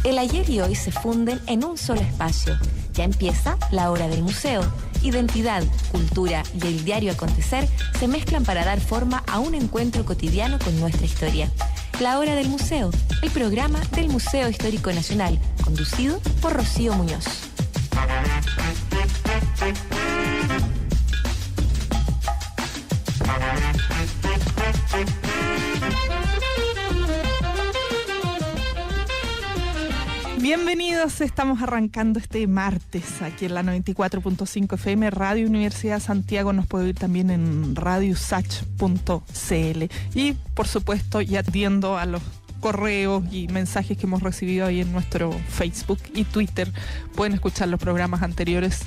El ayer y hoy se funden en un solo espacio. Ya empieza la hora del museo. Identidad, cultura y el diario acontecer se mezclan para dar forma a un encuentro cotidiano con nuestra historia. La hora del museo, el programa del Museo Histórico Nacional, conducido por Rocío Muñoz. Bienvenidos, estamos arrancando este martes aquí en la 94.5 FM, Radio Universidad Santiago. Nos puede oír también en radiosach.cl. Y por supuesto, ya atiendo a los correos y mensajes que hemos recibido ahí en nuestro Facebook y Twitter. Pueden escuchar los programas anteriores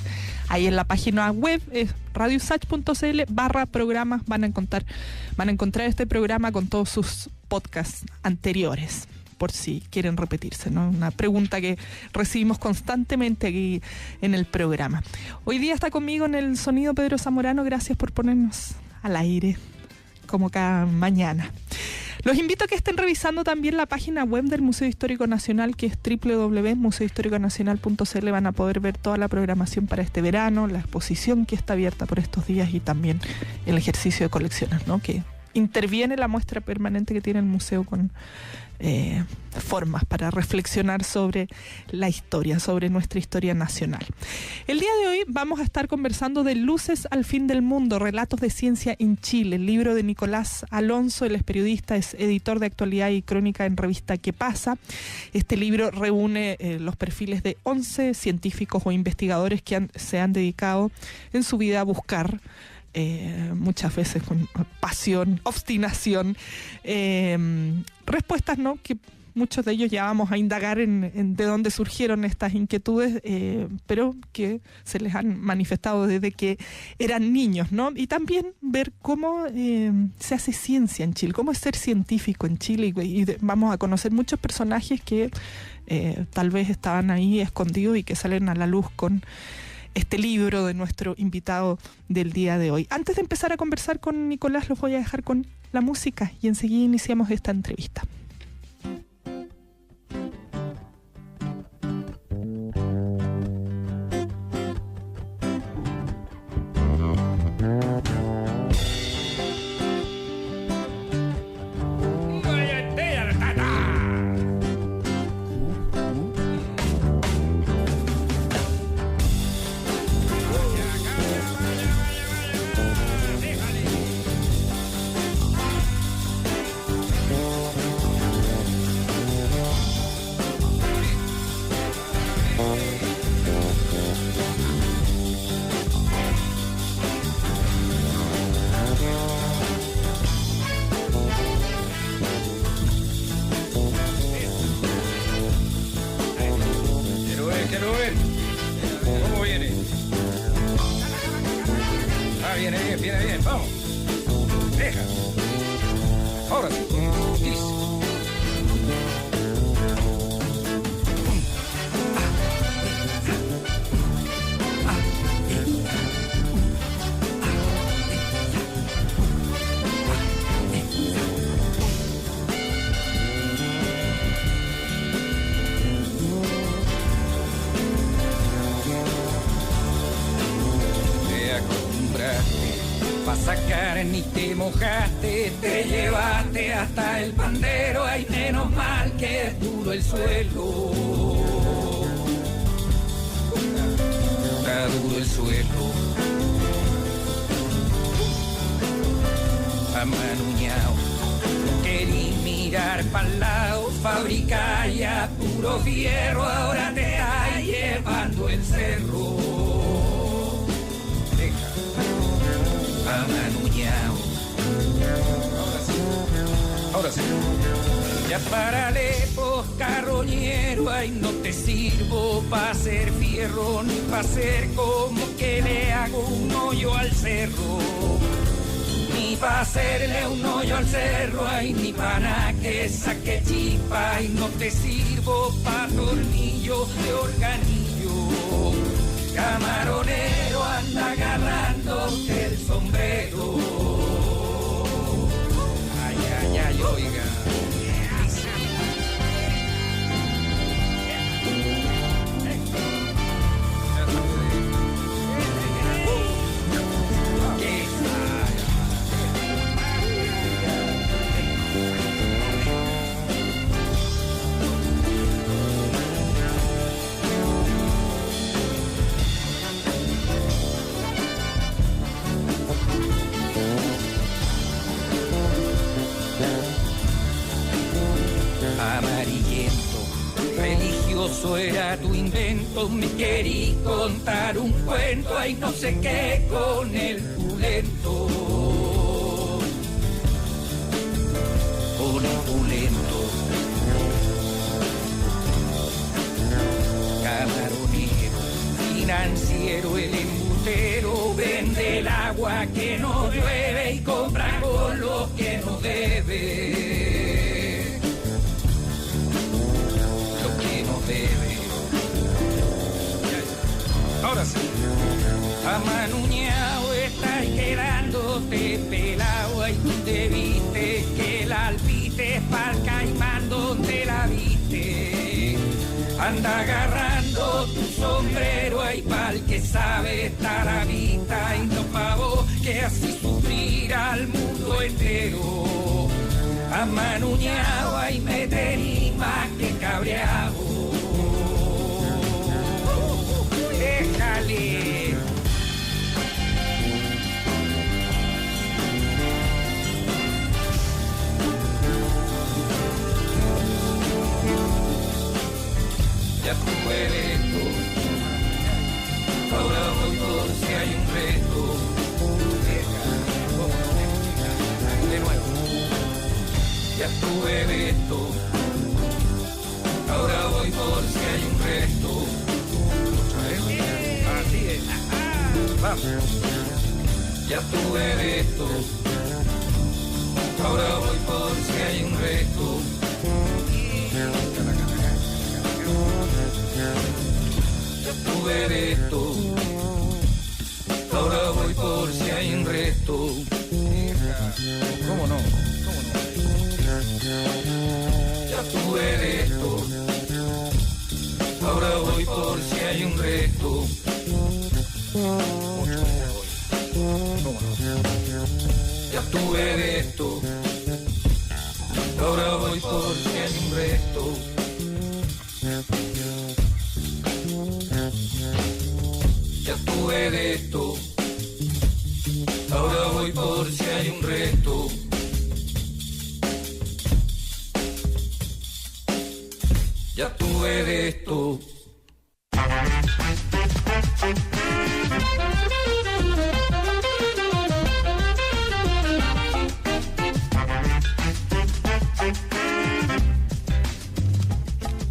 ahí en la página web, es radiosach.cl/programas. Van a encontrar este programa con todos sus podcasts anteriores, por si quieren repetirse, ¿no? Una pregunta que recibimos constantemente aquí en el programa. Hoy día está conmigo en el sonido Pedro Zamorano. Gracias por ponernos al aire, como cada mañana. Los invito a que estén revisando también la página web del Museo Histórico Nacional, que es www.museohistoriconacional.cl. Van a poder ver toda la programación para este verano, la exposición que está abierta por estos días y también el ejercicio de colecciones, ¿no? Que interviene la muestra permanente que tiene el museo con formas para reflexionar sobre la historia, sobre nuestra historia nacional. El día de hoy vamos a estar conversando de Luces al fin del mundo, relatos de ciencia en Chile, el libro de Nicolás Alonso. Él es periodista, es editor de actualidad y crónica en revista ¿Qué pasa? Este libro reúne los perfiles de 11 científicos o investigadores que se han dedicado en su vida a buscar, muchas veces con pasión, obstinación, respuestas, ¿no?, que muchos de ellos ya vamos a indagar en de dónde surgieron estas inquietudes, pero que se les han manifestado desde que eran niños, ¿no? Y también ver cómo se hace ciencia en Chile, cómo es ser científico en Chile, y vamos a conocer muchos personajes que tal vez estaban ahí escondidos y que salen a la luz con este libro de nuestro invitado del día de hoy. Antes de empezar a conversar con Nicolás, los voy a dejar con la música y enseguida iniciamos esta entrevista. Mojaste, te llevaste hasta el pandero, ay, menos mal que es duro el suelo. Está duro el suelo. Amanuñao, no querí mirar pa'l lado, fabrica ya puro fierro, ahora te hay llevando el cerro. Deja. Amanuñao. Ahora sí. Ya párale, pues, carroñero, ay, no te sirvo pa' hacer fierro, ni pa' hacer como que le hago un hoyo al cerro. Ni pa' hacerle un hoyo al cerro, ay, ni pa' nada que saque chispa, ay, no te sirvo pa' tornillo de organillo. Camaronero, anda agarrándote el sombrero. Ay, ay, ay, oiga. amarillento. Religioso era tu invento, me querí contar un cuento, ay no sé qué con el pulento. Con el pulento. Camaronero, financiero, el embutero, vende el agua que no llueve y compra con lo que no debe. Lo que no debe. Ahora sí. Amanuñao estás quedándote pelado, y donde viste que el alpiste es pa'l caimán donde la viste. Anda agarrando tu sombrero, ahí pa'l que sabe estar a vista, y no pa' vos que así sufrir al mundo entero. Amanuñao, ahí me tení más que cabreado. Déjale. Ya tuve esto, ahora voy por si hay un reto. De nuevo. Ya tuve esto, ahora voy por si hay un reto. Así es. Vamos. Ya tuve esto, ahora voy por si hay un reto. Ya tuve esto, ahora voy por si hay un reto. ¿Cómo no? ¿Cómo no? Ya tuve esto, ahora voy por si hay un reto. ¿Cómo no? Ya tuve esto, ahora voy por si hay un reto. Ya tuve de esto, ahora voy por si hay un reto. Ya tuve de esto.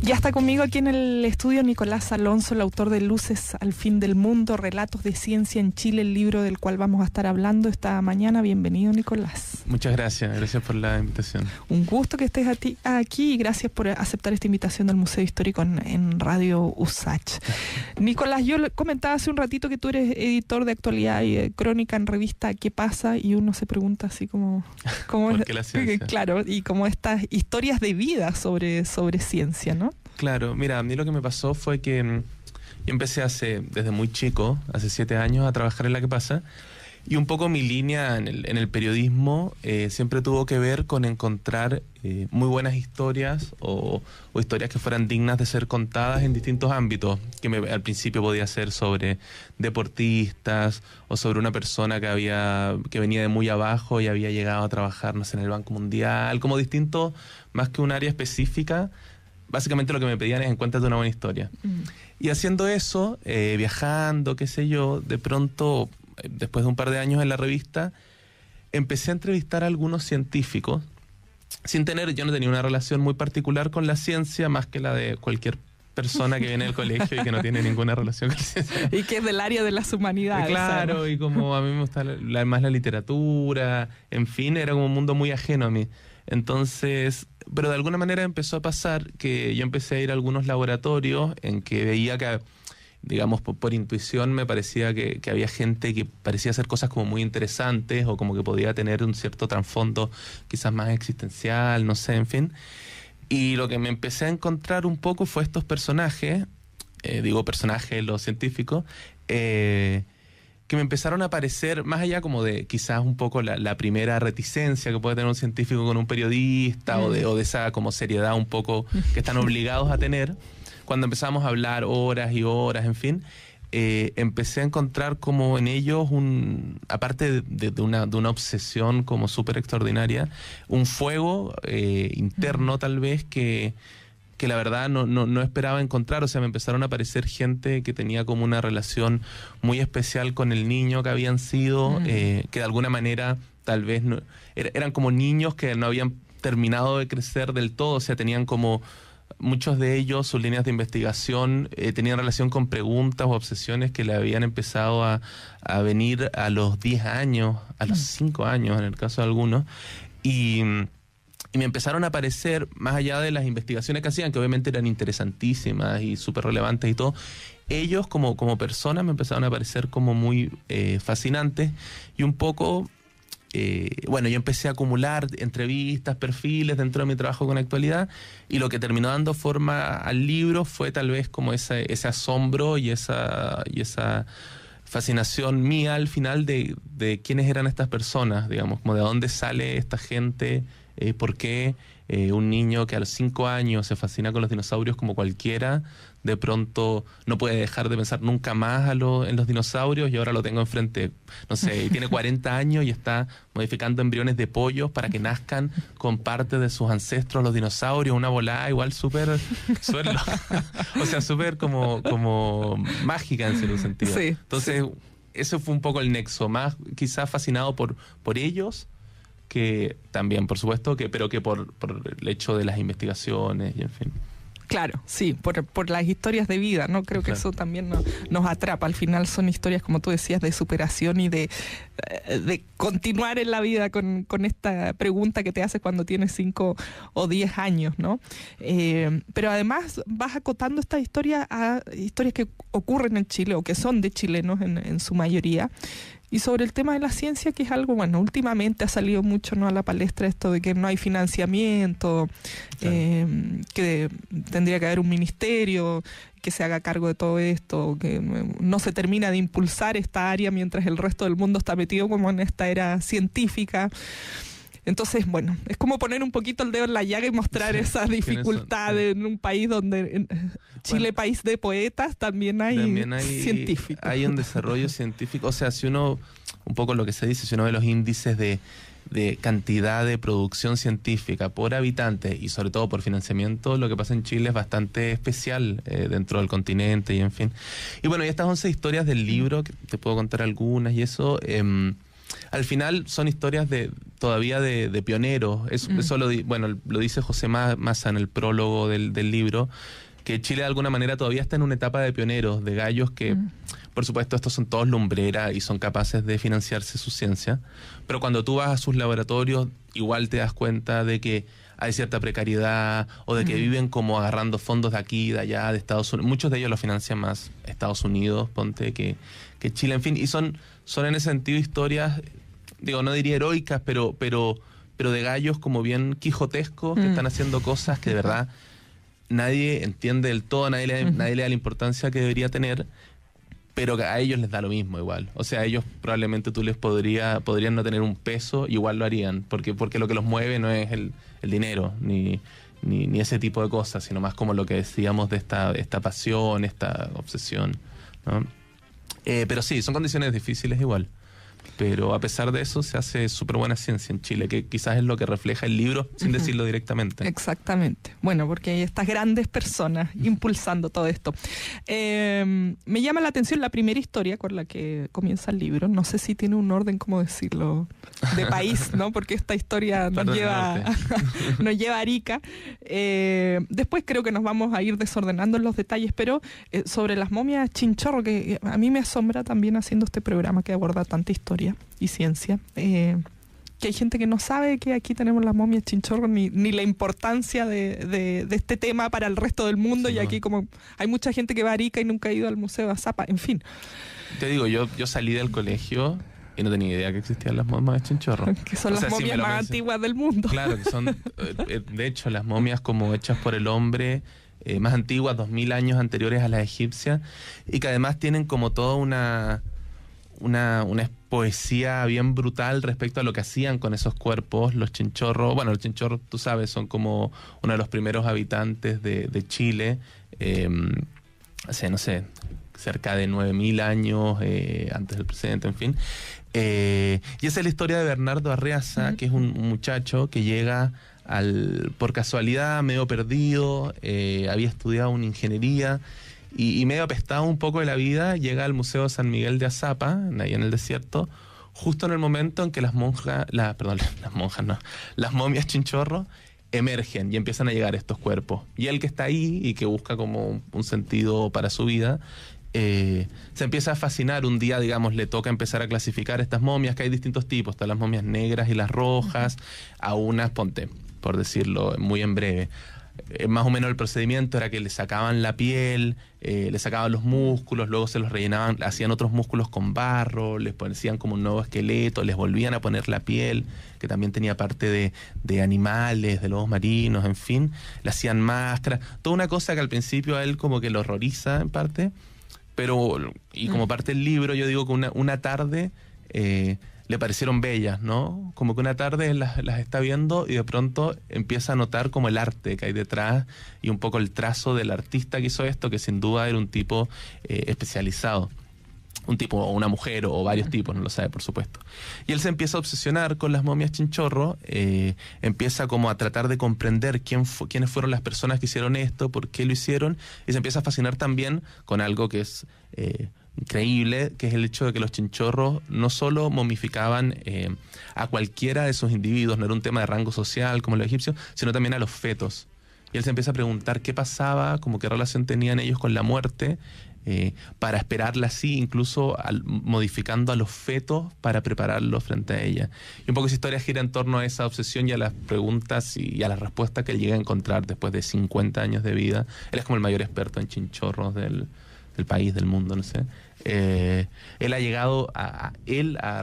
Ya está conmigo aquí en el estudio Nicolás Alonso, el autor de Luces al fin del mundo, Relatos de Ciencia en Chile, el libro del cual vamos a estar hablando esta mañana. Bienvenido, Nicolás. Muchas gracias por la invitación. Un gusto que estés aquí y gracias por aceptar esta invitación del Museo Histórico en Radio USACH. Nicolás, yo comentaba hace un ratito que tú eres editor de actualidad y de crónica en revista ¿Qué pasa? Y uno se pregunta así como ¿por qué la ciencia? Claro, y como estas historias de vida sobre ciencia, ¿no? Claro, mira, a mí lo que me pasó fue que yo empecé desde muy chico, hace 7 años, a trabajar en La ¿Qué pasa? Y un poco mi línea en el periodismo siempre tuvo que ver con encontrar muy buenas historias o historias que fueran dignas de ser contadas en distintos ámbitos, que al principio podía ser sobre deportistas o sobre una persona que venía de muy abajo y había llegado a trabajar, no sé, en el Banco Mundial, como distinto, más que un área específica. Básicamente lo que me pedían es encuéntrate una buena historia. Y haciendo eso, viajando, qué sé yo, de pronto, después de un par de años en la revista, empecé a entrevistar a algunos científicos, yo no tenía una relación muy particular con la ciencia, más que la de cualquier persona que viene del colegio y que no tiene ninguna relación con la ciencia. Y que es del área de las humanidades. Claro, ¿sabes? Y como a mí me gusta más la literatura, en fin, era como un mundo muy ajeno a mí. Entonces, pero de alguna manera empezó a pasar que yo empecé a ir a algunos laboratorios en que veía que, digamos, por intuición me parecía que había gente que parecía hacer cosas como muy interesantes o como que podía tener un cierto trasfondo quizás más existencial, no sé, en fin. Y lo que me empecé a encontrar un poco fue estos personajes, personajes, los científicos, que me empezaron a aparecer, más allá como de quizás un poco la primera reticencia que puede tener un científico con un periodista o de esa como seriedad un poco que están obligados a tener, cuando empezamos a hablar horas y horas, en fin, empecé a encontrar como en ellos, aparte de una obsesión como súper extraordinaria, un fuego interno tal vez que la verdad no esperaba encontrar. O sea, me empezaron a aparecer gente que tenía como una relación muy especial con el niño que habían sido, que de alguna manera tal vez eran como niños que no habían terminado de crecer del todo. O sea, tenían como muchos de ellos, sus líneas de investigación tenían relación con preguntas o obsesiones que le habían empezado a venir a los 10 años, a los 5 años en el caso de algunos, y me empezaron a aparecer, más allá de las investigaciones que hacían, que obviamente eran interesantísimas y súper relevantes y todo, ellos como personas me empezaron a parecer como muy fascinantes, y un poco... bueno, yo empecé a acumular entrevistas, perfiles dentro de mi trabajo con actualidad, y lo que terminó dando forma al libro fue tal vez como ese asombro y esa fascinación mía al final de quiénes eran estas personas, digamos, como de dónde sale esta gente, por qué un niño que a los 5 años se fascina con los dinosaurios como cualquiera, de pronto no puede dejar de pensar nunca más en los dinosaurios, y ahora lo tengo enfrente, no sé, y tiene 40 años y está modificando embriones de pollos para que nazcan con parte de sus ancestros los dinosaurios, una volada igual súper o sea, súper como mágica en cierto sentido. Sí, entonces, eso fue un poco el nexo, más quizás fascinado por ellos, que también, por supuesto, pero que por el hecho de las investigaciones y en fin. Claro, sí, por las historias de vida, ¿no? Creo que eso también nos atrapa. Al final son historias, como tú decías, de superación y de continuar en la vida con esta pregunta que te haces cuando tienes 5 o 10 años, ¿no? Pero además vas acotando esta historia a historias que ocurren en Chile o que son de chilenos en su mayoría. Y sobre el tema de la ciencia, que es algo, bueno, últimamente ha salido mucho, ¿no?, a la palestra esto de que no hay financiamiento, que tendría que haber un ministerio que se haga cargo de todo esto, que no se termina de impulsar esta área mientras el resto del mundo está metido como en esta era científica. Entonces, bueno, es como poner un poquito el dedo en la llaga y mostrar esa dificultad en un país donde Chile, país de poetas, también hay científicos. Hay un desarrollo científico. O sea, si uno, un poco lo que se dice, si uno ve los índices de cantidad de producción científica por habitante y sobre todo por financiamiento, lo que pasa en Chile es bastante especial dentro del continente y en fin. Y bueno, y estas 11 historias del libro, que te puedo contar algunas y eso... al final son historias todavía de pioneros. Eso lo dice José Massa en el prólogo del libro, que Chile de alguna manera todavía está en una etapa de pioneros, de gallos que, por supuesto, estos son todos lumbreras y son capaces de financiarse su ciencia, pero cuando tú vas a sus laboratorios igual te das cuenta de que hay cierta precariedad o de que viven como agarrando fondos de aquí, de allá, de Estados Unidos. Muchos de ellos lo financian más Estados Unidos, ponte, que Chile, en fin, y son en ese sentido historias, digo, no diría heroicas, pero de gallos como bien quijotescos, que están haciendo cosas que de verdad nadie entiende del todo, nadie le da la importancia que debería tener, pero que a ellos les da lo mismo igual. O sea, ellos probablemente tú les podrían no tener un peso, igual lo harían, porque lo que los mueve no es el dinero, ni ese tipo de cosas, sino más como lo que decíamos de esta pasión, esta obsesión, ¿no? Pero sí, son condiciones difíciles igual. Pero a pesar de eso se hace súper buena ciencia en Chile, que quizás es lo que refleja el libro sin decirlo directamente. Exactamente. Bueno, porque hay estas grandes personas impulsando todo esto. Me llama la atención la primera historia con la que comienza el libro. No sé si tiene un orden, ¿cómo decirlo?, de país, ¿no? Porque esta historia nos lleva a Arica. Después creo que nos vamos a ir desordenando en los detalles, pero sobre las momias Chinchorro, que a mí me asombra también haciendo este programa que aborda tanta historia y ciencia, que hay gente que no sabe que aquí tenemos las momias Chinchorro ni la importancia de este tema para el resto del mundo, sí, y aquí como hay mucha gente que va a Arica y nunca ha ido al Museo de Azapa, en fin. Te digo, yo salí del colegio y no tenía idea que existían las momias Chinchorro. Que son las momias más antiguas del mundo. Claro, que son, de hecho, las momias como hechas por el hombre, más antiguas, 2000 años anteriores a las egipcias, y que además tienen como toda una poesía bien brutal respecto a lo que hacían con esos cuerpos los chinchorros. Bueno, los chinchorros, tú sabes, son como uno de los primeros habitantes de Chile, hace, no sé, cerca de 9.000 años antes del presente, en fin. Y esa es la historia de Bernardo Arriaza, que es un muchacho que llega por casualidad, medio perdido, había estudiado una ingeniería y medio apestado un poco de la vida, llega al Museo San Miguel de Azapa, ahí en el desierto, justo en el momento en que las momias Chinchorro emergen y empiezan a llegar estos cuerpos. Y él que está ahí y que busca como un sentido para su vida, se empieza a fascinar. Un día, digamos, le toca empezar a clasificar estas momias, que hay distintos tipos, están las momias negras y las rojas, a unas, ponte, por decirlo muy en breve. Más o menos el procedimiento era que le sacaban la piel, le sacaban los músculos, luego se los rellenaban, hacían otros músculos con barro, les ponían como un nuevo esqueleto, les volvían a poner la piel, que también tenía parte de animales, de lobos marinos, en fin, le hacían máscaras, toda una cosa que al principio a él como que lo horroriza en parte, pero, y como parte del libro, yo digo que una tarde le parecieron bellas, ¿no? Como que una tarde las está viendo y de pronto empieza a notar como el arte que hay detrás y un poco el trazo del artista que hizo esto, que sin duda era un tipo especializado. Un tipo o una mujer o varios tipos, no lo sabe, por supuesto. Y él se empieza a obsesionar con las momias Chinchorro, empieza como a tratar de comprender quiénes fueron las personas que hicieron esto, por qué lo hicieron, y se empieza a fascinar también con algo que es increíble, que es el hecho de que los chinchorros no solo momificaban a cualquiera de esos individuos, no era un tema de rango social como los egipcios, sino también a los fetos. Y él se empieza a preguntar qué pasaba, como qué relación tenían ellos con la muerte, para esperarla así, incluso modificando a los fetos para prepararlos frente a ella. Y un poco esa historia gira en torno a esa obsesión y a las preguntas y a las respuestas que él llega a encontrar después de 50 años de vida. Él es como el mayor experto en chinchorros del país, del mundo, no sé. Él ha llegado a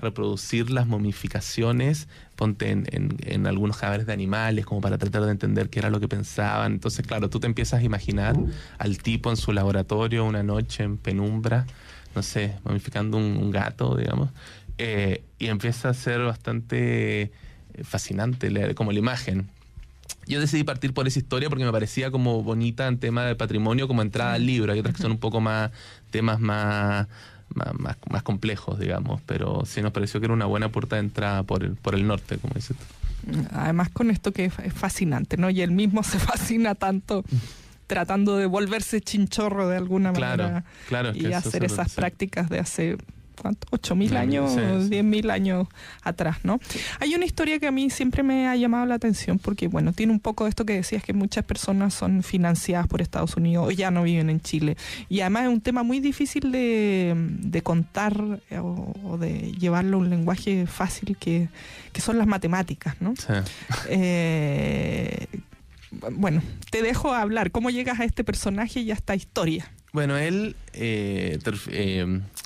reproducir las momificaciones, ponte en algunos cadáveres de animales, como para tratar de entender qué era lo que pensaban. Entonces, claro, tú te empiezas a imaginar al tipo en su laboratorio una noche en penumbra, no sé, momificando un gato, digamos, y empieza a ser bastante fascinante leer como la imagen. Yo decidí partir por esa historia porque me parecía como bonita en tema de patrimonio como entrada al libro. Hay otras que son un poco más temas más complejos, digamos, pero sí nos pareció que era una buena puerta de entrada por el norte, como dices tú. Además con esto que es fascinante, ¿no? Y él mismo se fascina tanto tratando de volverse chinchorro de alguna manera, claro, y hacer esas prácticas de hace... ¿Cuánto? 8.000 años, sí. 10.000 años atrás, ¿no? Hay una historia que a mí siempre me ha llamado la atención porque, bueno, tiene un poco de esto que decías, que muchas personas son financiadas por Estados Unidos o ya no viven en Chile. Y además es un tema muy difícil de contar o de llevarlo a un lenguaje fácil que son las matemáticas, ¿no? Sí. Bueno, te dejo hablar. ¿Cómo llegas a este personaje y a esta historia? Bueno, él,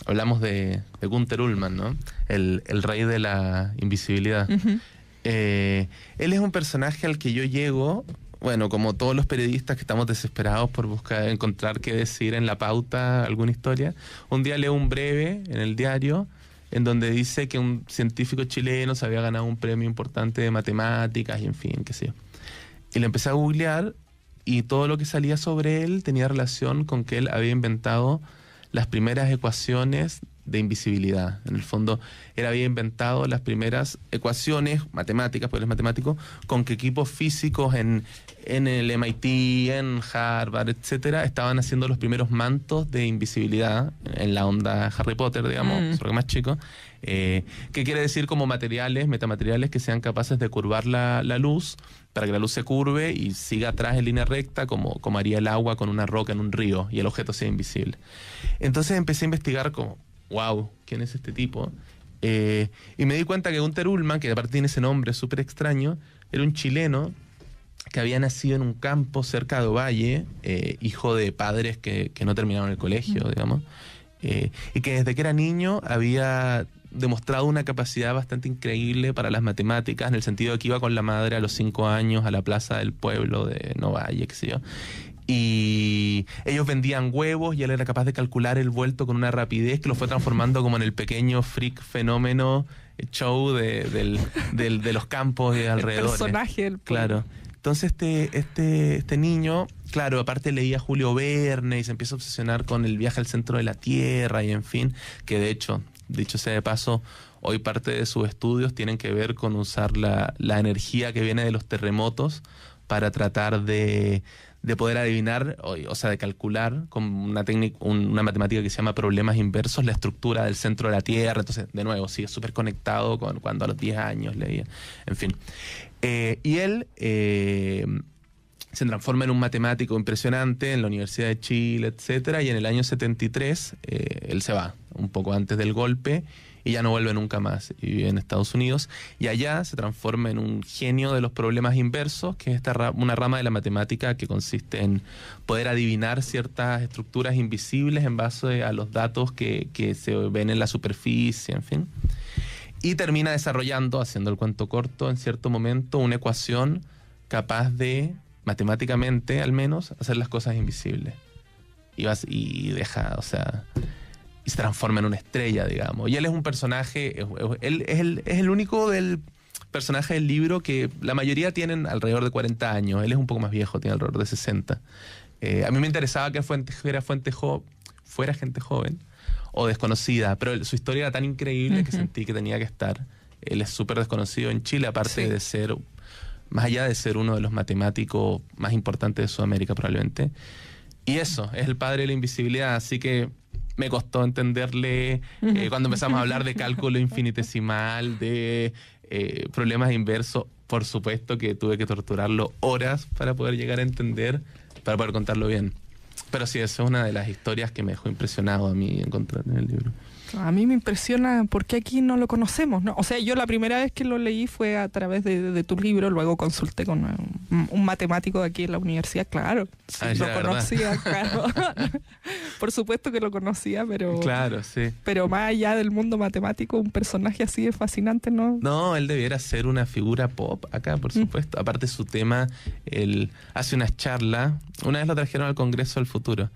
hablamos de Günther Ullmann, ¿no? El rey de la invisibilidad. Uh-huh. Él es un personaje al que yo llego, bueno, como todos los periodistas que estamos desesperados por encontrar qué decir en la pauta, alguna historia. Un día leo un breve en el diario en donde dice que un científico chileno se había ganado un premio importante de matemáticas y en fin, qué sé yo. Y lo empecé a googlear y todo lo que salía sobre él tenía relación con que él había inventado las primeras ecuaciones de invisibilidad. En el fondo, él había inventado las primeras ecuaciones matemáticas, porque él es matemático, con que equipos físicos en el MIT, en Harvard, etcétera, estaban haciendo los primeros mantos de invisibilidad en la onda Harry Potter, digamos, solo que más chico. ¿Qué quiere decir? Como materiales, metamateriales que sean capaces de curvar la luz, para que la luz se curve y siga atrás en línea recta, como haría el agua con una roca en un río y el objeto sea invisible. Entonces empecé a investigar como, wow, ¿quién es este tipo? Y me di cuenta que Günther Ullmann, que aparte tiene ese nombre súper extraño, era un chileno que había nacido en un campo cerca de Ovalle, hijo de padres que no terminaron el colegio, digamos, y que desde que era niño había demostrado una capacidad bastante increíble para las matemáticas, en el sentido de que iba con la madre a los 5 años a la plaza del pueblo de Ovalle, qué sé yo. Y ellos vendían huevos y él era capaz de calcular el vuelto con una rapidez que lo fue transformando como en el pequeño freak fenómeno show de los campos y alrededor. El personaje del pueblo. Claro. Entonces este niño, claro, aparte leía Julio Verne y se empieza a obsesionar con el viaje al centro de la Tierra y en fin, que de hecho, dicho sea de paso, hoy parte de sus estudios tienen que ver con usar la energía que viene de los terremotos para tratar de poder adivinar, o sea, de calcular con una técnica, una matemática que se llama problemas inversos, la estructura del centro de la Tierra. Entonces, de nuevo, sigue súper conectado con cuando a los 10 años leía. En fin. Y él se transforma en un matemático impresionante en la Universidad de Chile, etcétera, y en el año 73 él se va, un poco antes del golpe, y ya no vuelve nunca más, y vive en Estados Unidos, y allá se transforma en un genio de los problemas inversos, que es una rama de la matemática que consiste en poder adivinar ciertas estructuras invisibles en base a los datos que se ven en la superficie, en fin. Y termina desarrollando, haciendo el cuento corto, en cierto momento, una ecuación capaz de, matemáticamente al menos, hacer las cosas invisibles. Y deja, o sea, y se transforma en una estrella, digamos. Y él es un personaje, él es el único del personaje del libro que la mayoría tienen alrededor de 40 años. Él es un poco más viejo, tiene alrededor de 60. A mí me interesaba que fuera gente joven o desconocida, pero su historia era tan increíble que sentí que tenía que estar. Él es súper desconocido en Chile, aparte de ser, más allá de ser uno de los matemáticos más importantes de Sudamérica probablemente. Y eso, es el padre de la invisibilidad, así que me costó entenderle cuando empezamos a hablar de cálculo infinitesimal, de problemas inversos. Por supuesto que tuve que torturarlo horas para poder llegar a entender, para poder contarlo bien. Pero sí, esa es una de las historias que me dejó impresionado a mí encontrar en el libro. A mí me impresiona porque aquí no lo conocemos, ¿no? O sea, yo la primera vez que lo leí fue a través de tu libro, luego consulté con un matemático de aquí en la universidad, claro. Sí, lo conocía, claro. Por supuesto que lo conocía, pero... Claro, sí. Pero más allá del mundo matemático, un personaje así de fascinante, ¿no? No, él debiera ser una figura pop acá, por supuesto. Aparte su tema, él hace unas charlas, una vez lo trajeron al Congreso del Futuro,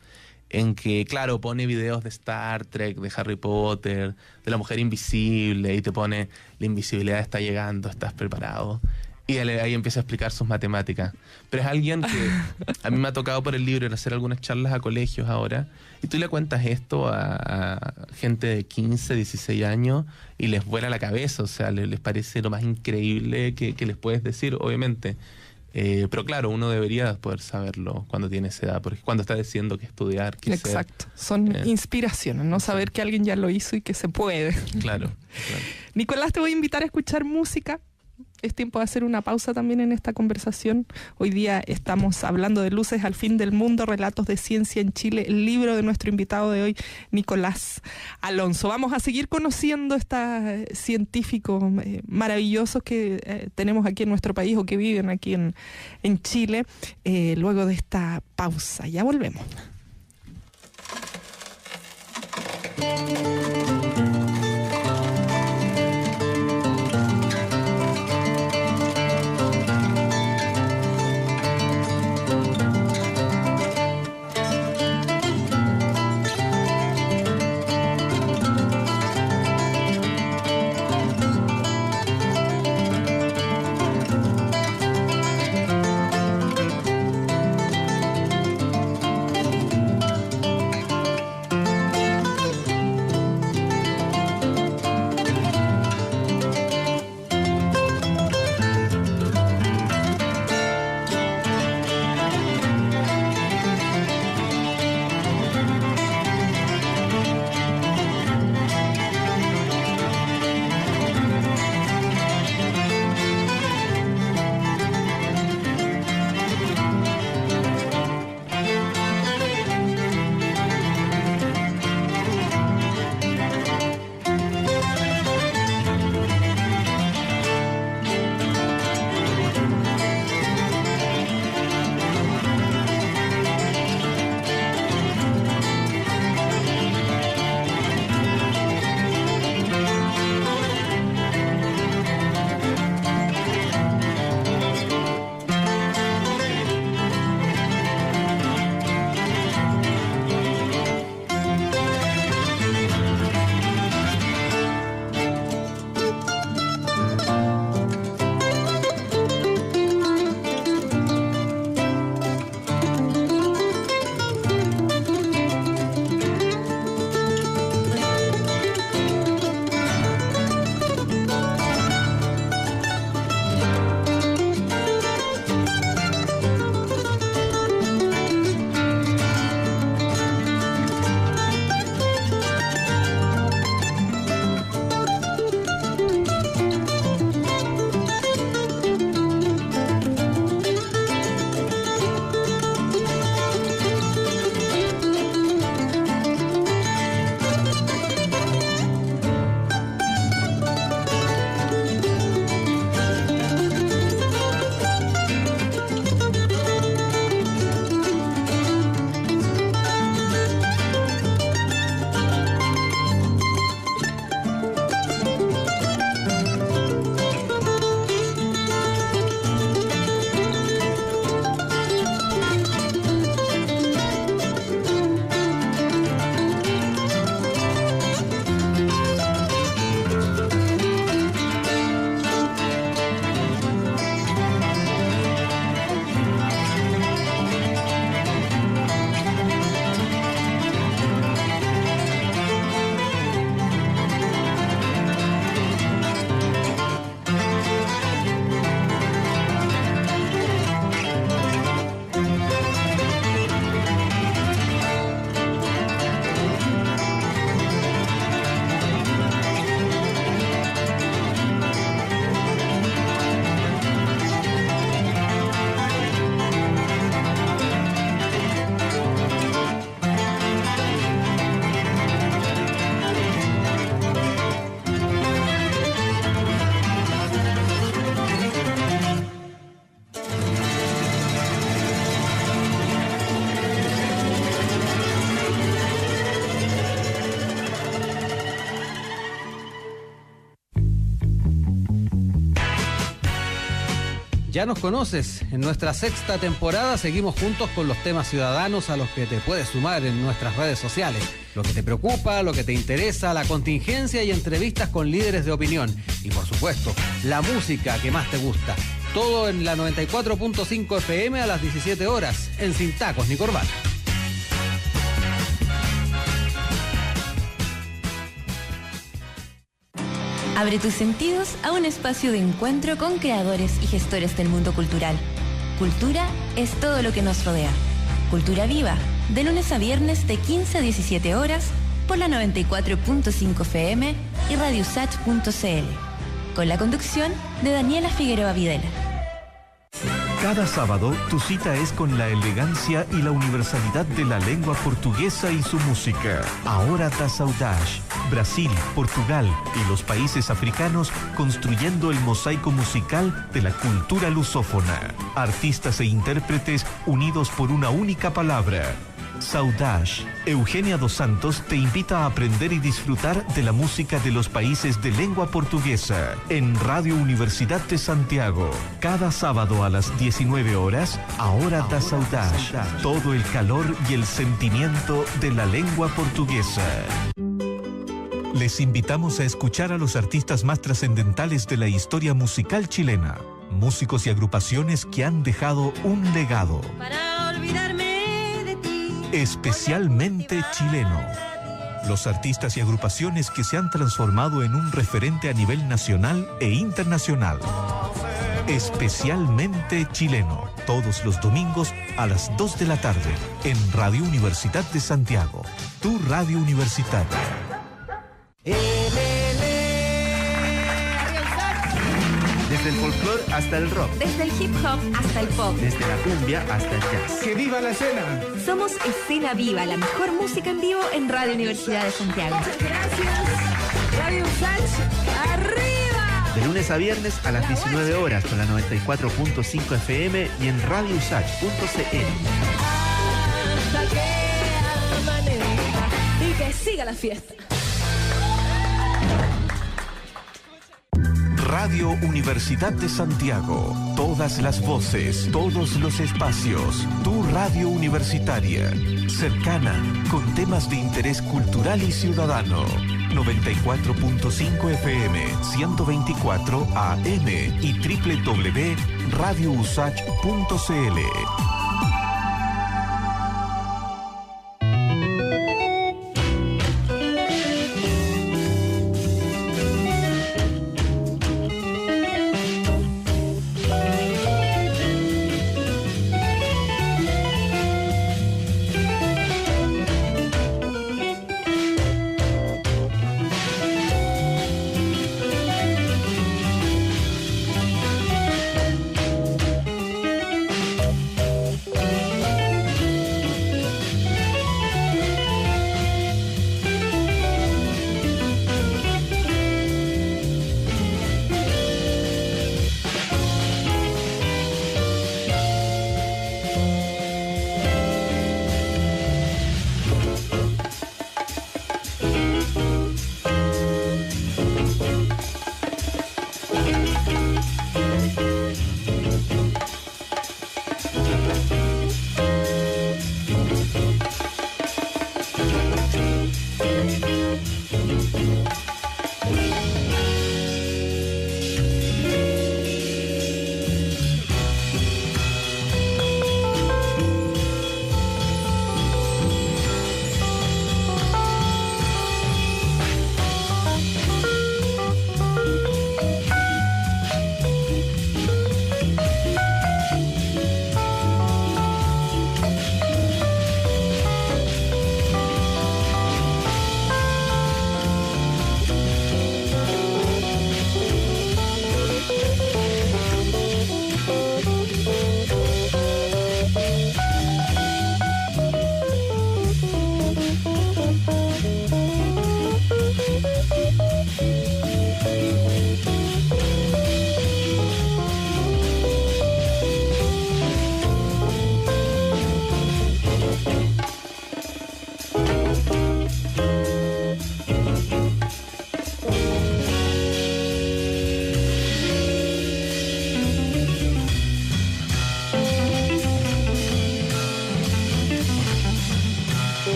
en que, claro, pone videos de Star Trek, de Harry Potter, de la mujer invisible, y te pone, la invisibilidad está llegando, estás preparado. Y él ahí empieza a explicar sus matemáticas. Pero es alguien que a mí me ha tocado por el libro en hacer algunas charlas a colegios ahora, y tú le cuentas esto a gente de 15, 16 años, y les vuela la cabeza, o sea, les parece lo más increíble que les puedes decir, obviamente. Pero claro, uno debería poder saberlo cuando tiene esa edad, porque cuando está diciendo que estudiar, que exacto, son inspiraciones, ¿no? Saber que alguien ya lo hizo y que se puede. Claro. Nicolás, te voy a invitar a escuchar música. Es tiempo de hacer una pausa también en esta conversación. Hoy día estamos hablando de Luces al fin del mundo, relatos de ciencia en Chile, el libro de nuestro invitado de hoy, Nicolás Alonso. Vamos a seguir conociendo estos científicos maravillosos que tenemos aquí en nuestro país o que viven aquí en Chile, luego de esta pausa. Ya volvemos. Ya nos conoces, en nuestra 6ª temporada seguimos juntos con los temas ciudadanos a los que te puedes sumar en nuestras redes sociales. Lo que te preocupa, lo que te interesa, la contingencia y entrevistas con líderes de opinión. Y por supuesto, la música que más te gusta. Todo en la 94.5 FM a las 17 horas, en Sin Tacos ni Corbata. Abre tus sentidos a un espacio de encuentro con creadores y gestores del mundo cultural. Cultura es todo lo que nos rodea. Cultura Viva, de lunes a viernes de 15 a 17 horas por la 94.5 FM y radiosach.cl. Con la conducción de Daniela Figueroa Videla. Cada sábado, tu cita es con la elegancia y la universalidad de la lengua portuguesa y su música. Ahora da Saudade, Brasil, Portugal y los países africanos construyendo el mosaico musical de la cultura lusófona. Artistas e intérpretes unidos por una única palabra. Saudade. Eugenia dos Santos te invita a aprender y disfrutar de la música de los países de lengua portuguesa en Radio Universidad de Santiago. Cada sábado a las 19 horas, Ahora da Saudade. Todo el calor y el sentimiento de la lengua portuguesa. Les invitamos a escuchar a los artistas más trascendentales de la historia musical chilena. Músicos y agrupaciones que han dejado un legado. Para olvidarme de ti. Especialmente chileno. Los artistas y agrupaciones que se han transformado en un referente a nivel nacional e internacional. Especialmente chileno. Todos los domingos a las 2 de la tarde en Radio Universidad de Santiago. Tu radio universitaria. Desde el folclore hasta el rock. Desde el hip hop hasta el pop. Desde la cumbia hasta el jazz. ¡Que viva la escena! Somos Escena Viva, la mejor música en vivo en Radio Universidad de Santiago. Gracias. Radio Usach, arriba. De lunes a viernes a las 19 horas con la 94.5 FM y en radiousach.cl. Hasta que amanezca y que siga la fiesta. Radio Universidad de Santiago. Todas las voces, todos los espacios. Tu radio universitaria. Cercana, con temas de interés cultural y ciudadano. 94.5 FM, 124 AM y www.radiousach.cl.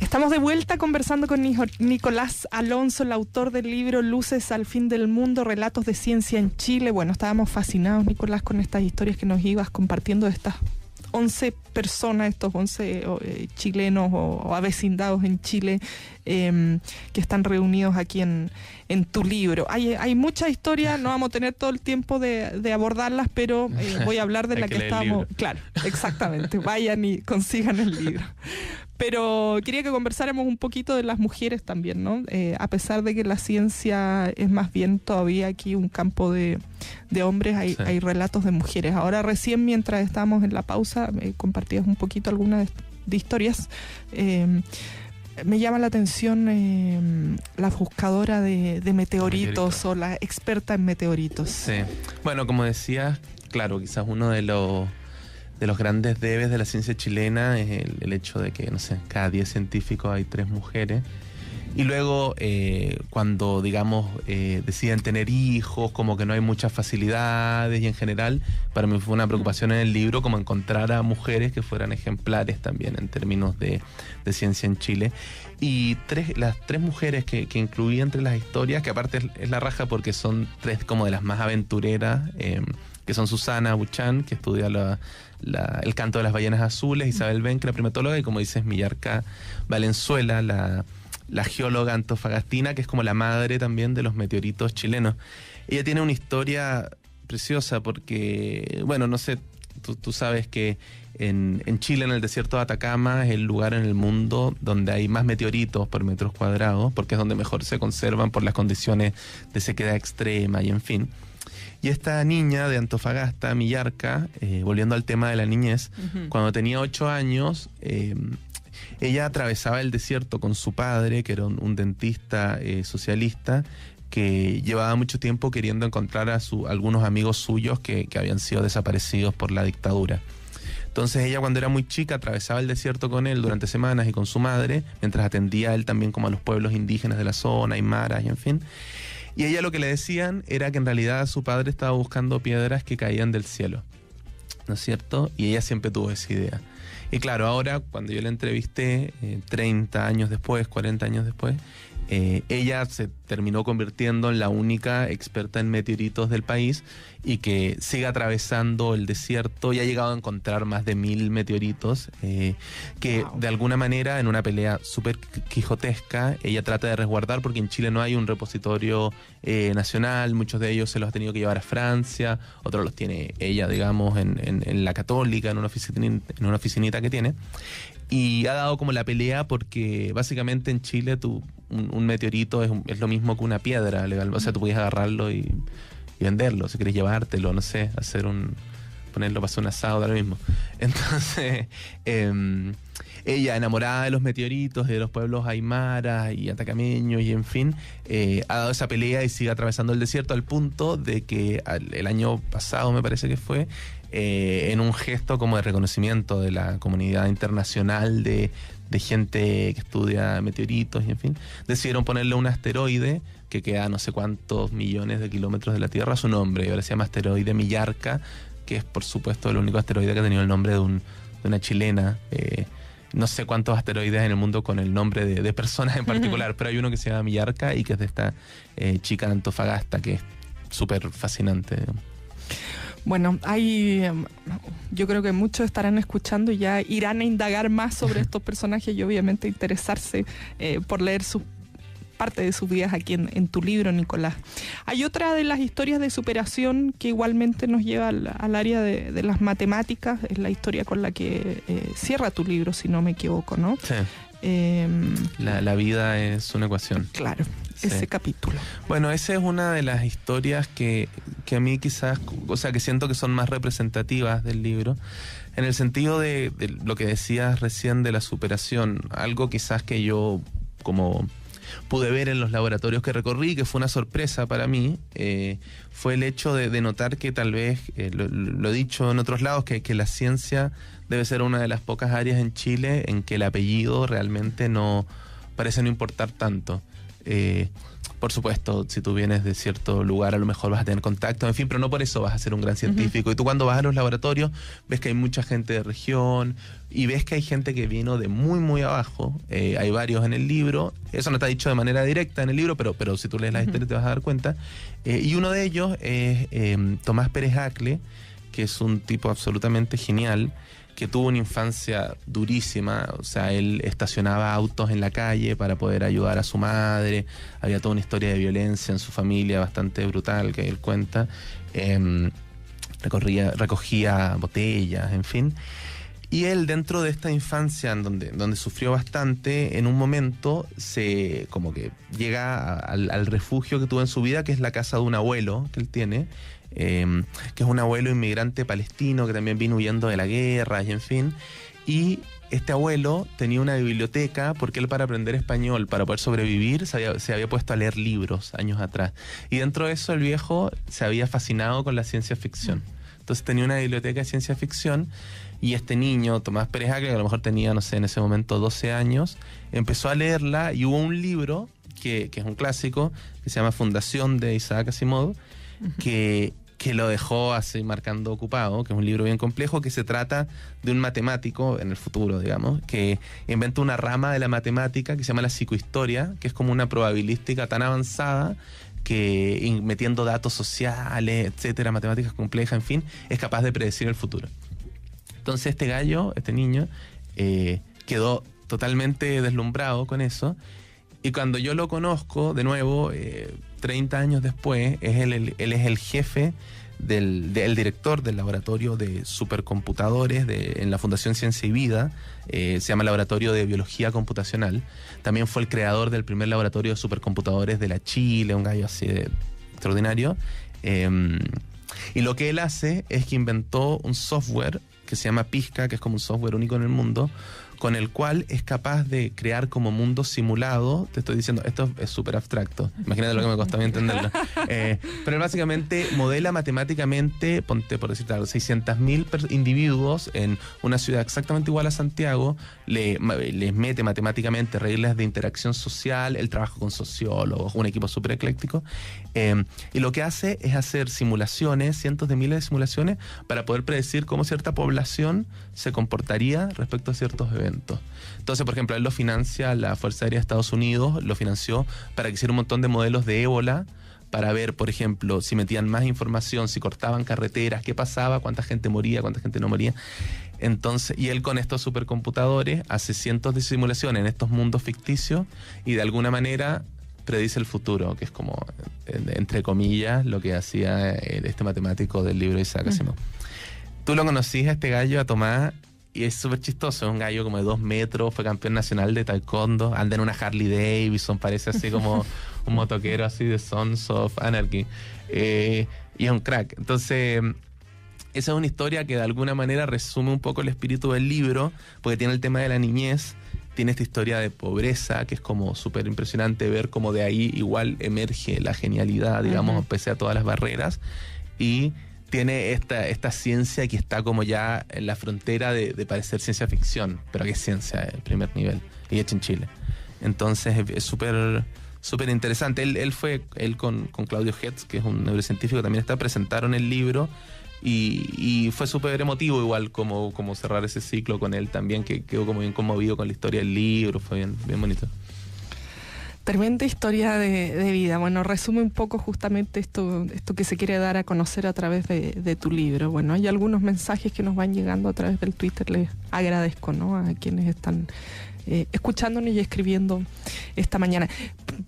Estamos de vuelta conversando con Nicolás Alonso, el autor del libro Luces al fin del mundo, relatos de ciencia en Chile. Bueno, estábamos fascinados, Nicolás, con estas historias que nos ibas compartiendo de estas 11 personas, estos 11 chilenos o avecindados en Chile que están reunidos aquí en tu libro. Hay muchas historias, no vamos a tener todo el tiempo de abordarlas, pero voy a hablar de la que estábamos... Claro, exactamente, vayan y consigan el libro. Pero quería que conversáramos un poquito de las mujeres también, ¿no? A pesar de que la ciencia es más bien todavía aquí un campo de hombres, hay relatos de mujeres. Ahora recién, mientras estábamos en la pausa, compartías un poquito algunas de historias. Me llama la atención la buscadora de meteoritos o la experta en meteoritos. Sí. Bueno, como decías, claro, quizás uno de los grandes debes de la ciencia chilena es el hecho de que, no sé, cada 10 científicos hay 3 mujeres. Y luego, cuando, digamos, deciden tener hijos, como que no hay muchas facilidades y en general, para mí fue una preocupación en el libro como encontrar a mujeres que fueran ejemplares también en términos de ciencia en Chile. Y las 3 mujeres que incluí entre las historias, que aparte es la raja porque son 3 como de las más aventureras, que son Susana Buchan, que estudia el canto de las ballenas azules, Isabel Benck, la primatóloga, y como dices, Millarca Valenzuela, la geóloga antofagastina, que es como la madre también de los meteoritos chilenos. Ella tiene una historia preciosa porque, bueno, no sé, tú sabes que en Chile, en el desierto de Atacama, es el lugar en el mundo donde hay más meteoritos por metros cuadrados, porque es donde mejor se conservan por las condiciones de sequedad extrema y en fin. Y esta niña de Antofagasta, Millarca, volviendo al tema de la niñez, cuando tenía 8 años, ella atravesaba el desierto con su padre, que era un dentista socialista, que llevaba mucho tiempo queriendo encontrar a algunos amigos suyos que habían sido desaparecidos por la dictadura. Entonces ella, cuando era muy chica, atravesaba el desierto con él durante semanas y con su madre, mientras atendía a él también como a los pueblos indígenas de la zona, aymaras y en fin. Y ella lo que le decían era que en realidad su padre estaba buscando piedras que caían del cielo, ¿no es cierto? Y ella siempre tuvo esa idea. Y claro, ahora cuando yo la entrevisté, 30 años después, 40 años después, ella se terminó convirtiendo en la única experta en meteoritos del país y que sigue atravesando el desierto y ha llegado a encontrar más de 1000 meteoritos que de alguna manera, en una pelea súper quijotesca, ella trata de resguardar, porque en Chile no hay un repositorio nacional. Muchos de ellos se los ha tenido que llevar a Francia, otros los tiene ella, digamos, en la Católica, en una oficinita que tiene. Y ha dado como la pelea porque básicamente en Chile un meteorito es lo mismo que una piedra legal. O sea, tú puedes agarrarlo y venderlo, si quieres llevártelo, no sé, ponerlo para hacer un asado, da lo mismo. Entonces, ella, enamorada de los meteoritos, de los pueblos aymaras y atacameños y en fin, ha dado esa pelea y sigue atravesando el desierto al punto de que el año pasado, me parece que fue, en un gesto como de reconocimiento de la comunidad internacional de gente que estudia meteoritos y en fin, decidieron ponerle un asteroide que queda a no sé cuántos millones de kilómetros de la Tierra a su nombre, y ahora se llama asteroide Millarca, que es por supuesto el único asteroide que ha tenido el nombre de una chilena. No sé cuántos asteroides en el mundo con el nombre de personas en particular, pero hay uno que se llama Millarca y que es de esta chica de Antofagasta, que es súper fascinante. Bueno, yo creo que muchos estarán escuchando y ya irán a indagar más sobre estos personajes y obviamente interesarse por leer parte de sus vidas aquí en tu libro, Nicolás. Hay otra de las historias de superación que igualmente nos lleva al área de las matemáticas, es la historia con la que cierra tu libro, si no me equivoco, ¿no? Sí. La vida es una ecuación. Claro, sí. Ese capítulo. Bueno, esa es una de las historias que a mí quizás, o sea, que siento que son más representativas del libro, en el sentido de lo que decías recién de la superación, algo quizás que yo como pude ver en los laboratorios que recorrí, que fue una sorpresa para mí, fue el hecho de notar que tal vez, lo he dicho en otros lados, que la ciencia debe ser una de las pocas áreas en Chile en que el apellido realmente no parece no importar tanto. Por supuesto, si tú vienes de cierto lugar, a lo mejor vas a tener contacto, en fin, pero no por eso vas a ser un gran científico. Y tú cuando vas a los laboratorios, ves que hay mucha gente de región y ves que hay gente que vino de muy, muy abajo. Hay varios en el libro. Eso no está dicho de manera directa en el libro, pero si tú lees la historia te vas a dar cuenta. Y uno de ellos es Tomás Pérez Acle, que es un tipo absolutamente genial, que tuvo una infancia durísima. O sea, él estacionaba autos en la calle para poder ayudar a su madre, había toda una historia de violencia en su familia bastante brutal que él cuenta, recogía botellas, en fin. Y él, dentro de esta infancia en donde sufrió bastante, en un momento se como que llega al refugio que tuvo en su vida, que es la casa de un abuelo que él tiene, que es un abuelo inmigrante palestino que también vino huyendo de la guerra y en fin. Y este abuelo tenía una biblioteca porque él, para aprender español, para poder sobrevivir, se había puesto a leer libros años atrás. Y dentro de eso el viejo se había fascinado con la ciencia ficción. Entonces tenía una biblioteca de ciencia ficción y este niño, Tomás Pérez Acle, que a lo mejor tenía, no sé, en ese momento 12 años, empezó a leerla y hubo un libro que es un clásico, que se llama Fundación, de Isaac Asimov, que lo dejó así marcando ocupado, que es un libro bien complejo, que se trata de un matemático en el futuro, digamos, que inventa una rama de la matemática que se llama la psicohistoria, que es como una probabilística tan avanzada que, metiendo datos sociales, etcétera, matemáticas complejas, en fin, es capaz de predecir el futuro. Entonces este niño, quedó totalmente deslumbrado con eso, y cuando yo lo conozco de nuevo, 30 años después, él es el jefe el director del laboratorio de supercomputadores en la Fundación Ciencia y Vida, se llama Laboratorio de Biología Computacional. También fue el creador del primer laboratorio de supercomputadores de la Chile, un gallo así de extraordinario. Y lo que él hace es que inventó un software que se llama Pizca, que es como un software único en el mundo, con el cual es capaz de crear como mundos simulados. Te estoy diciendo, esto es súper abstracto, imagínate lo que me costó a mí entenderlo. Pero él básicamente modela matemáticamente, ponte por decirte algo, 600.000 individuos en una ciudad exactamente igual a Santiago, les mete matemáticamente reglas de interacción social, él trabaja con sociólogos, un equipo súper ecléctico, y lo que hace es hacer simulaciones, cientos de miles de simulaciones, para poder predecir cómo cierta población se comportaría respecto a ciertos eventos. Entonces, por ejemplo, él lo financia la Fuerza Aérea de Estados Unidos, lo financió para que hiciera un montón de modelos de ébola, para ver, por ejemplo, si metían más información, si cortaban carreteras, qué pasaba, cuánta gente moría, cuánta gente no moría. Entonces, y él con estos supercomputadores hace cientos de simulaciones en estos mundos ficticios y de alguna manera predice el futuro, que es como, entre comillas, lo que hacía este matemático del libro de Isaac Asimov. Tú lo conocís a este gallo, a Tomás, y es súper chistoso, es un gallo como de 2 metros, fue campeón nacional de taekwondo, anda en una Harley Davidson, parece así como un motoquero así de Sons of Anarchy, y es un crack. Entonces, esa es una historia que de alguna manera resume un poco el espíritu del libro, porque tiene el tema de la niñez, tiene esta historia de pobreza, que es como súper impresionante ver cómo de ahí igual emerge la genialidad, digamos, pese a todas las barreras, y tiene esta ciencia que está como ya en la frontera de parecer ciencia ficción, pero que es ciencia de primer nivel, y hecha en Chile. Entonces es súper interesante. Él con Claudio Hetz, que es un neurocientífico, también presentaron el libro, y fue súper emotivo igual como cerrar ese ciclo con él también, que quedó como bien conmovido con la historia del libro, fue bien bonito. Tremenda historia de vida. Bueno, resume un poco justamente esto que se quiere dar a conocer a través de tu libro. Bueno, hay algunos mensajes que nos van llegando a través del Twitter. Les agradezco, ¿no?, a quienes están escuchándonos y escribiendo esta mañana.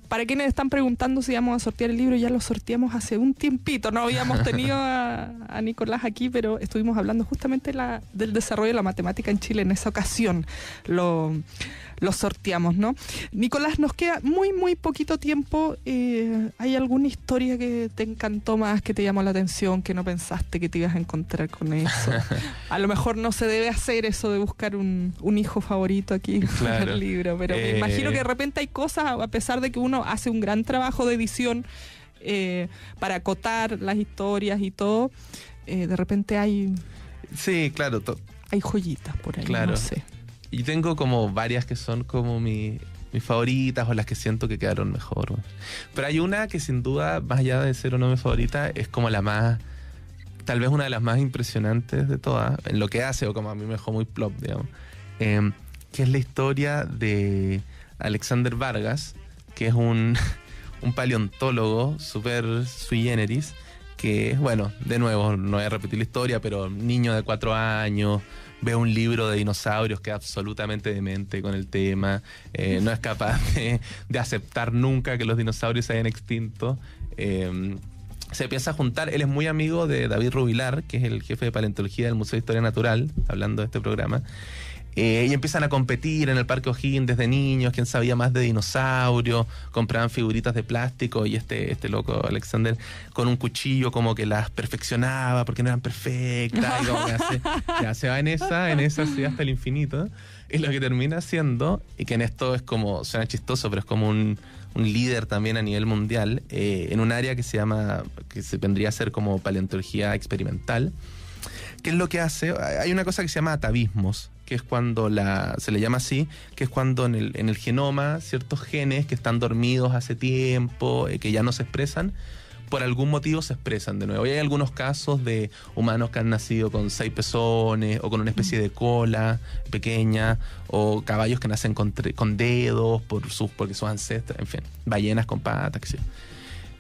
Para quienes están preguntando si vamos a sortear el libro, ya lo sorteamos hace un tiempito. No habíamos tenido a Nicolás aquí, pero estuvimos hablando justamente del desarrollo de la matemática en Chile. En esa ocasión lo sorteamos, ¿no? Nicolás, nos queda muy poquito tiempo. ¿Hay alguna historia que te encantó más, que te llamó la atención, que no pensaste que te ibas a encontrar con eso? A lo mejor no se debe hacer eso de buscar un hijo favorito aquí en el libro, pero me imagino que de repente hay cosas, a pesar de que uno hace un gran trabajo de edición para acotar las historias y todo, de repente hay... Sí, claro. Hay joyitas por ahí, claro. No sé. Y tengo como varias que son como mis favoritas o las que siento que quedaron mejor. Pero hay una que sin duda, más allá de ser o no mi favorita, es como la más, tal vez una de las más impresionantes de todas, en lo que hace, o como a mí me dejó muy plop, digamos, que es la historia de Alexander Vargas, que es un paleontólogo súper sui generis, que, bueno, de nuevo, no voy a repetir la historia, pero niño de 4 años... ve un libro de dinosaurios que es absolutamente demente con el tema, no es capaz de aceptar nunca que los dinosaurios se hayan extinto. Se empieza a juntar, él es muy amigo de David Rubilar, que es el jefe de paleontología del Museo de Historia Natural, hablando de este programa. Y empiezan a competir en el Parque O'Higgins desde niños, quién sabía más de dinosaurios, compraban figuritas de plástico y este loco Alexander con un cuchillo como que las perfeccionaba porque no eran perfectas, y como que ya se va en esa así hasta el infinito. Y lo que termina haciendo, y que en esto es como, suena chistoso, pero es como un líder también a nivel mundial, en un área que se vendría a ser como paleontología experimental. ¿Qué es lo que hace? Hay una cosa que se llama atavismos, que es cuando se le llama así, que es cuando en el genoma ciertos genes que están dormidos hace tiempo, que ya no se expresan, por algún motivo se expresan de nuevo. Y hay algunos casos de humanos que han nacido con 6 pezones o con una especie de cola pequeña, o caballos que nacen con dedos porque sus ancestros, en fin, ballenas con patas, qué sé yo.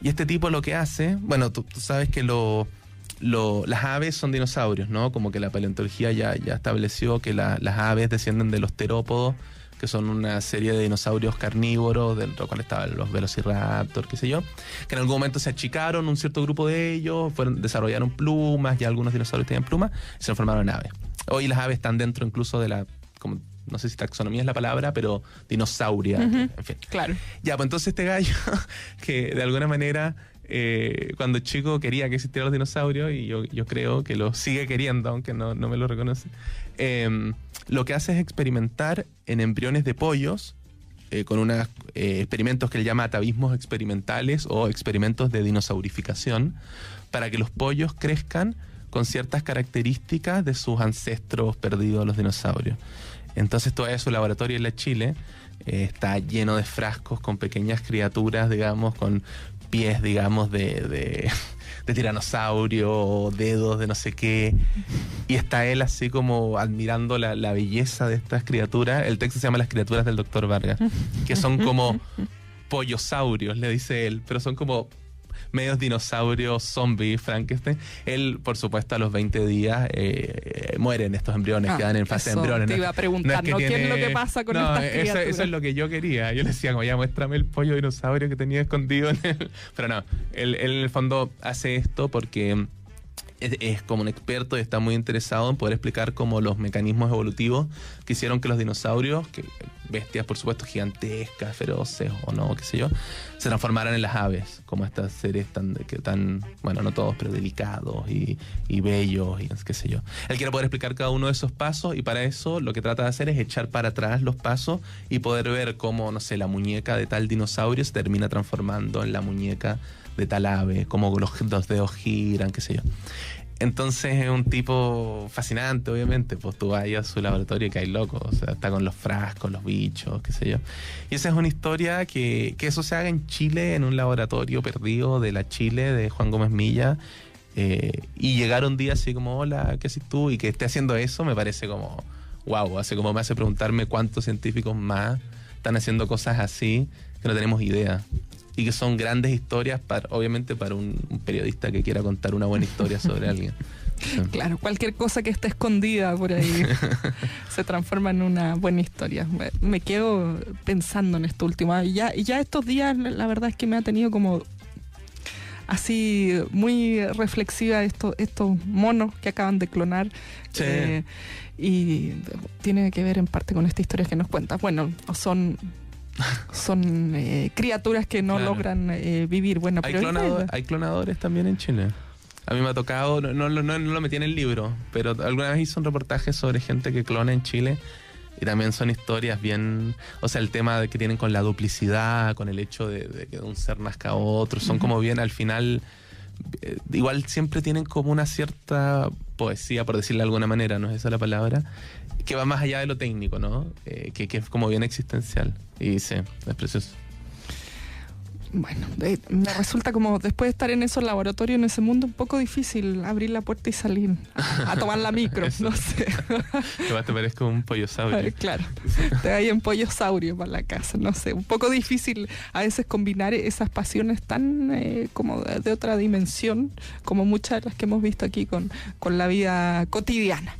Y este tipo lo que hace, bueno, tú sabes que las aves son dinosaurios, ¿no? Como que la paleontología ya estableció que las aves descienden de los terópodos, que son una serie de dinosaurios carnívoros, dentro de los cuales estaban los velociraptor, qué sé yo, que en algún momento se achicaron un cierto grupo de ellos, desarrollaron plumas, ya algunos dinosaurios tenían plumas, y se transformaron en aves. Hoy las aves están dentro incluso de como, no sé si taxonomía es la palabra, pero dinosauria, en fin. Claro. Ya, pues entonces este gallo, que de alguna manera... cuando chico quería que existieran los dinosaurios, y yo creo que lo sigue queriendo, aunque no me lo reconoce, lo que hace es experimentar en embriones de pollos con unos experimentos que él llama atavismos experimentales o experimentos de dinosaurificación, para que los pollos crezcan con ciertas características de sus ancestros perdidos, los dinosaurios. Entonces todavía su laboratorio en la Chile está lleno de frascos con pequeñas criaturas, digamos, con pies, digamos, de tiranosaurio, dedos de no sé qué, y está él así como admirando la belleza de estas criaturas. El texto se llama Las criaturas del Dr. Vargas, que son como pollosaurios, le dice él, pero son como medios dinosaurios, zombies, Frankenstein. Él, por supuesto, a los 20 días mueren estos embriones, quedan en fase de embriones. Te iba a preguntar, ¿no? ¿Qué es lo que pasa con estas criaturas? Eso es lo que yo quería. Yo le decía, como, ya muéstrame el pollo dinosaurio que tenía escondido en él. Pero no, él en el fondo hace esto porque es como un experto y está muy interesado en poder explicar como los mecanismos evolutivos que hicieron que los dinosaurios, que bestias por supuesto gigantescas, feroces o no, qué sé yo, se transformaran en las aves, como estas seres tan bueno, no todos, pero delicados y bellos y qué sé yo. Él quiere poder explicar cada uno de esos pasos, y para eso lo que trata de hacer es echar para atrás los pasos y poder ver cómo, no sé, la muñeca de tal dinosaurio se termina transformando en la muñeca de tal ave, cómo los dedos giran, qué sé yo. Entonces es un tipo fascinante, obviamente. Pues tú vas a su laboratorio y que hay locos, o sea, está con los frascos, los bichos, qué sé yo. Y esa es una historia que eso se haga en Chile, en un laboratorio perdido de la Chile de Juan Gómez Milla, y llegar un día así como, hola, ¿qué haces tú? Y que esté haciendo eso me parece como, wow, me hace preguntarme cuántos científicos más están haciendo cosas así que no tenemos idea. Y que son grandes historias, obviamente para un periodista que quiera contar una buena historia sobre alguien. Sí. Claro, cualquier cosa que esté escondida por ahí se transforma en una buena historia. Me quedo pensando en esto último. Y ya estos días la verdad es que me ha tenido como así muy reflexiva estos monos que acaban de clonar. Sí. Y tiene que ver en parte con esta historia que nos cuentas. Bueno, son criaturas que no logran vivir. Bueno, pero hay clonadores también en Chile. A mí me ha tocado, no lo metí en el libro, pero alguna vez hice un reportaje sobre gente que clona en Chile y también son historias bien... O sea, el tema de que tienen con la duplicidad, con el hecho de que un ser nazca a otro, son como bien al final... igual siempre tienen como una cierta poesía, por decirlo de alguna manera, no es esa la palabra, que va más allá de lo técnico, ¿no? Que es como bien existencial. Y sí, es precioso. Bueno, me resulta como después de estar en esos laboratorios, en ese mundo, un poco difícil abrir la puerta y salir a tomar la micro, no sé. Te parezco un pollosaurio. Claro, te hay en pollosaurio para la casa, no sé. Un poco difícil a veces combinar esas pasiones tan como de otra dimensión, como muchas de las que hemos visto aquí con la vida cotidiana.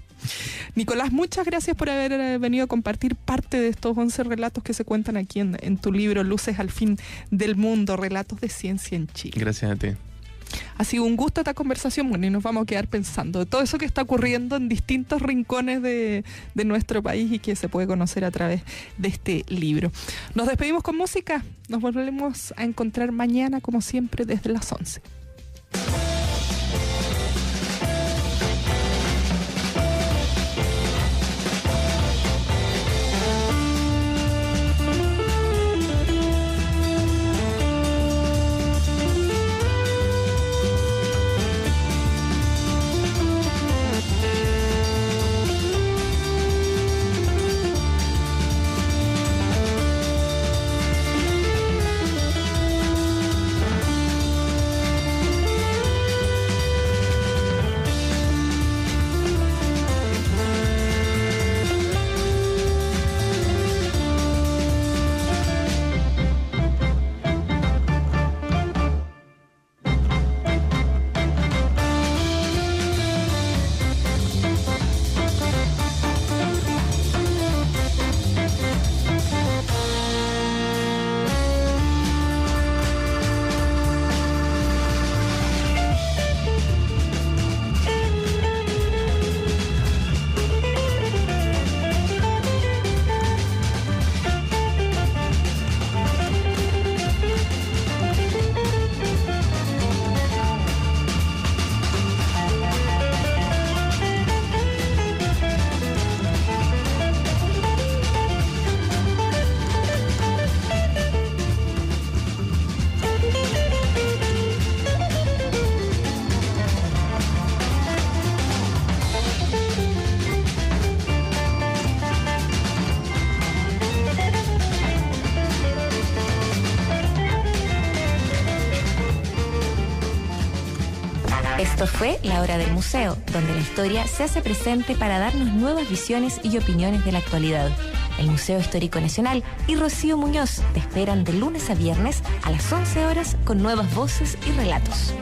Nicolás, muchas gracias por haber venido a compartir parte de estos 11 relatos que se cuentan aquí en tu libro Luces al Fin del Mundo, relatos de ciencia en Chile. Gracias a ti. Ha sido un gusto esta conversación, bueno, y nos vamos a quedar pensando de todo eso que está ocurriendo en distintos rincones de nuestro país y que se puede conocer a través de este libro. Nos despedimos con música, nos volvemos a encontrar mañana como siempre desde las 11. Esto fue La Hora del Museo, donde la historia se hace presente para darnos nuevas visiones y opiniones de la actualidad. El Museo Histórico Nacional y Rocío Muñoz te esperan de lunes a viernes a las 11 horas con nuevas voces y relatos.